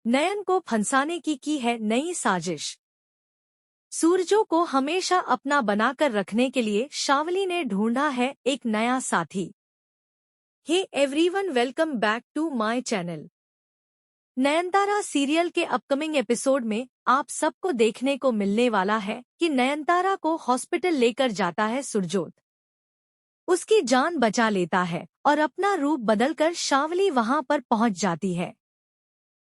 नयन को फंसाने की है नई साजिश। सूरजो को हमेशा अपना बनाकर रखने के लिए शावली ने ढूंढा है एक नया साथी। Hey everyone, welcome back to my channel. Nayantara serial के अपकमिंग एपिसोड में आप सबको देखने को मिलने वाला है कि नयनतारा को हॉस्पिटल लेकर जाता है सुरजोत। उसकी जान बचा लेता है और अपना रूप बदलकर शावली वहां पर पहुंच जाती है।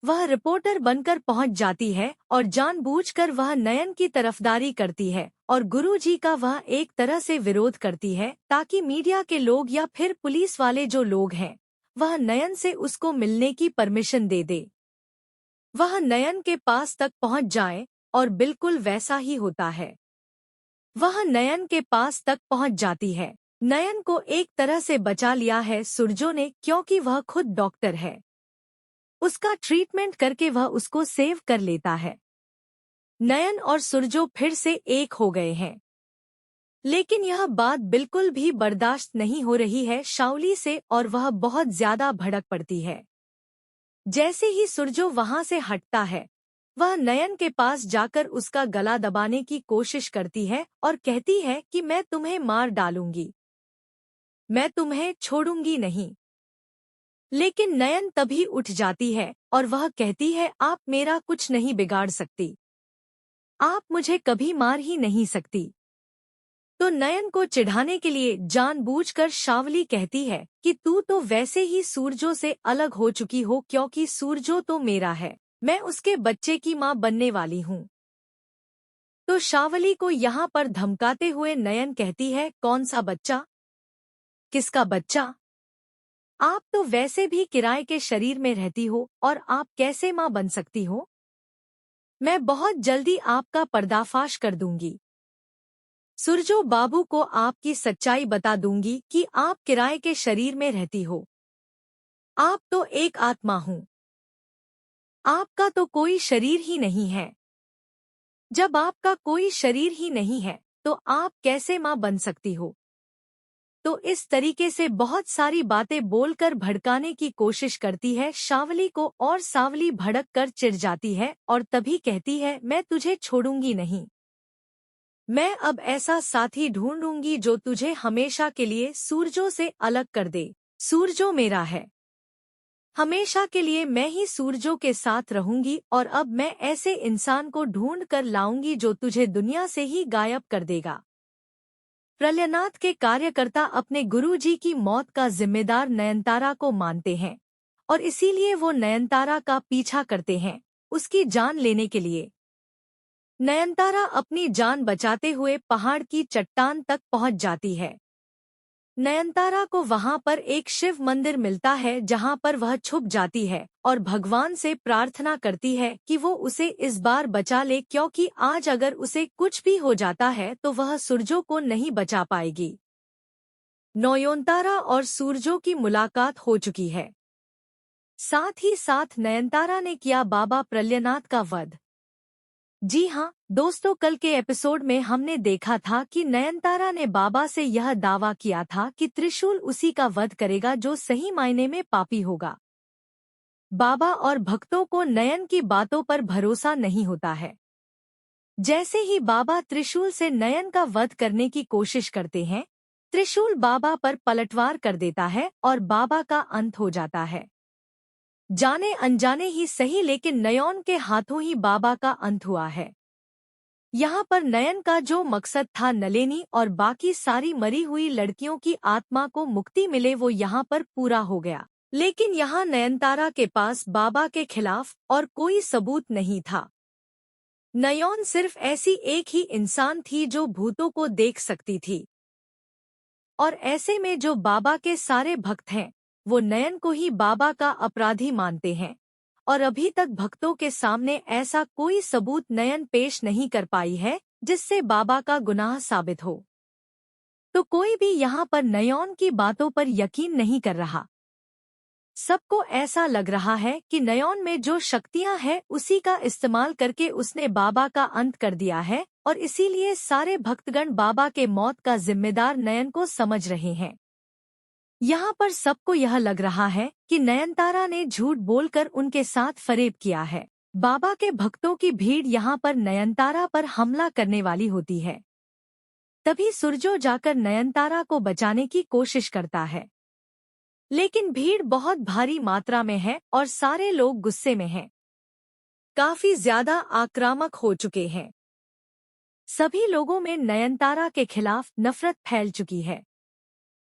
वह रिपोर्टर बनकर पहुंच जाती है और जानबूझकर वह नयन की तरफदारी करती है और गुरुजी का वह एक तरह से विरोध करती है ताकि मीडिया के लोग या फिर पुलिस वाले जो लोग हैं वह नयन से उसको मिलने की परमिशन दे दे। वह नयन के पास तक पहुंच जाए और बिल्कुल वैसा ही होता है। वह नयन के पास तक पहुंच जाती है। नयन को एक तरह से बचा लिया है सुरजो ने, क्योंकि वह खुद डॉक्टर है। उसका ट्रीटमेंट करके वह उसको सेव कर लेता है। नयन और सुरजो फिर से एक हो गए हैं। लेकिन यह बात बिल्कुल भी बर्दाश्त नहीं हो रही है शावली से और वह बहुत ज्यादा भड़क पड़ती है। जैसे ही सुरजो वहां से हटता है, वह नयन के पास जाकर उसका गला दबाने की कोशिश करती है और कहती है कि मैं तुम्हें मार डालूंगी, मैं तुम्हें छोड़ूंगी नहीं। लेकिन नयन तभी उठ जाती है और वह कहती है, आप मेरा कुछ नहीं बिगाड़ सकती, आप मुझे कभी मार ही नहीं सकती। तो नयन को चिढ़ाने के लिए जानबूझकर शावली कहती है कि तू तो वैसे ही सूरजो से अलग हो चुकी हो, क्योंकि सूरजो तो मेरा है, मैं उसके बच्चे की माँ बनने वाली हूँ। तो शावली को यहाँ पर धमकाते हुए नयन कहती है, कौन सा बच्चा, किसका बच्चा? आप तो वैसे भी किराए के शरीर में रहती हो और आप कैसे माँ बन सकती हो? मैं बहुत जल्दी आपका पर्दाफाश कर दूंगी। सुरजो बाबू को आपकी सच्चाई बता दूंगी कि आप किराए के शरीर में रहती हो। आप तो एक आत्मा हूँ, आपका तो कोई शरीर ही नहीं है। जब आपका कोई शरीर ही नहीं है तो आप कैसे माँ बन सकती हो? तो इस तरीके से बहुत सारी बातें बोलकर भड़काने की कोशिश करती है शावली को और सावली भड़क कर चिढ़ जाती है और तभी कहती है, मैं तुझे छोड़ूंगी नहीं, मैं अब ऐसा साथी ढूंढूंगी जो तुझे हमेशा के लिए सूरजो से अलग कर दे। सूरजो मेरा है, हमेशा के लिए मैं ही सूरजो के साथ रहूंगी और अब मैं ऐसे इंसान को ढूंढ कर लाऊंगी जो तुझे दुनिया से ही गायब कर देगा। प्रलयनाथ के कार्यकर्ता अपने गुरुजी की मौत का जिम्मेदार नयनतारा को मानते हैं और इसीलिए वो नयनतारा का पीछा करते हैं उसकी जान लेने के लिए। नयनतारा अपनी जान बचाते हुए पहाड़ की चट्टान तक पहुंच जाती है। नयनतारा को वहां पर एक शिव मंदिर मिलता है जहां पर वह छुप जाती है और भगवान से प्रार्थना करती है कि वो उसे इस बार बचा ले, क्योंकि आज अगर उसे कुछ भी हो जाता है तो वह सूरजो को नहीं बचा पाएगी। नयनतारा और सूरजो की मुलाकात हो चुकी है। साथ ही साथ नयनतारा ने किया बाबा प्रलयनाथ का वध। जी हाँ दोस्तों, कल के एपिसोड में हमने देखा था कि नयनतारा ने बाबा से यह दावा किया था कि त्रिशूल उसी का वध करेगा जो सही मायने में पापी होगा। बाबा और भक्तों को नयन की बातों पर भरोसा नहीं होता है। जैसे ही बाबा त्रिशूल से नयन का वध करने की कोशिश करते हैं, त्रिशूल बाबा पर पलटवार कर देता है और बाबा का अंत हो जाता है। जाने अनजाने ही सही, लेकिन नयन के हाथों ही बाबा का अंत हुआ है। यहाँ पर नयन का जो मकसद था नलिनी और बाकी सारी मरी हुई लड़कियों की आत्मा को मुक्ति मिले, वो यहाँ पर पूरा हो गया। लेकिन यहाँ नयनतारा के पास बाबा के खिलाफ और कोई सबूत नहीं था। नयन सिर्फ ऐसी एक ही इंसान थी जो भूतों को देख सकती थी और ऐसे में जो बाबा के सारे भक्त हैं वो नयन को ही बाबा का अपराधी मानते हैं और अभी तक भक्तों के सामने ऐसा कोई सबूत नयन पेश नहीं कर पाई है जिससे बाबा का गुनाह साबित हो। तो कोई भी यहाँ पर नयन की बातों पर यकीन नहीं कर रहा। सबको ऐसा लग रहा है कि नयन में जो शक्तियाँ हैं उसी का इस्तेमाल करके उसने बाबा का अंत कर दिया है और इसीलिए सारे भक्तगण बाबा के मौत का जिम्मेदार नयन को समझ रहे हैं। यहाँ पर सबको यह लग रहा है कि नयनतारा ने झूठ बोलकर उनके साथ फरेब किया है। बाबा के भक्तों की भीड़ यहाँ पर नयनतारा पर हमला करने वाली होती है। तभी सुरजो जाकर नयनतारा को बचाने की कोशिश करता है, लेकिन भीड़ बहुत भारी मात्रा में है और सारे लोग गुस्से में हैं। काफी ज्यादा आक्रामक हो चुके हैं। सभी लोगों में नयनतारा के खिलाफ नफरत फैल चुकी है।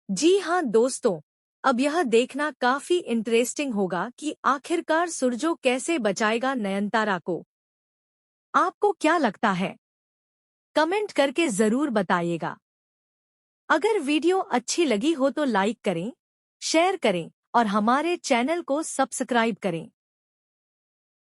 जी हाँ दोस्तों, अब यह देखना काफी इंटरेस्टिंग होगा कि आखिरकार सुरजो कैसे बचाएगा नयनतारा को। आपको क्या लगता है? कमेंट करके जरूर बताइएगा। अगर वीडियो अच्छी लगी हो तो लाइक करें, शेयर करें और हमारे चैनल को सब्सक्राइब करें।